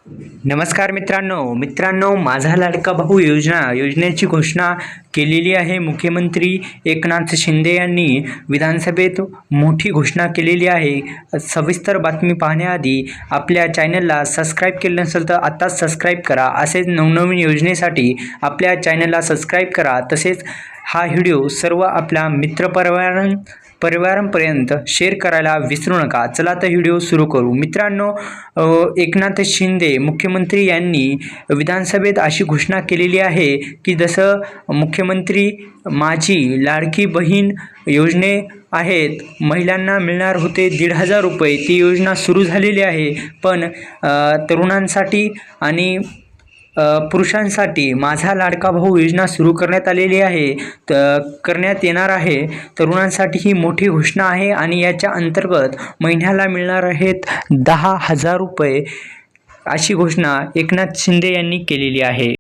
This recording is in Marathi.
नमस्कार मित्रांनो, माझा लाडका भाऊ योजनेची घोषणा केलेली आहे। मुख्यमंत्री एकनाथ शिंदे यांनी विधानसभेत मोठी घोषणा केलेली आहे। सविस्तर बातमी पाहण्याआधी आपल्या चॅनलला सबस्क्राइब केले नसेल तर आत्ताच सबस्क्राइब करा। असेच नवनवीन योजनेसाठी आपल्या चॅनलला सबस्क्राइब करा। तसेच हा व्हिडिओ सर्व आपल्या परिवारांपर्यंत शेअर करायला विसरू नका। चला तर व्हिडिओ सुरू करू। मित्रांनो, एकनाथ शिंदे मुख्यमंत्री यांनी विधानसभेत अशी घोषणा केलेली आहे की जसं मुख्यमंत्री माझी लाडकी बहीण योजने आहेत, महिलांना मिळणार होते 1,500 रुपये, ती योजना सुरू झालेली आहे। पण तरुणांसाठी आणि पुरुषांसाठी माझा लाडका भाऊ योजना सुरू करण्यात आलेली आहे, करण्यात येणार आहे। तरुणांसाठी ही मोठी घोषणा आहे आणि याच्या अंतर्गत महिन्याला मिळणार आहेत 10,000 रुपये, अशी घोषणा एकनाथ शिंदे यांनी केलेली आहे।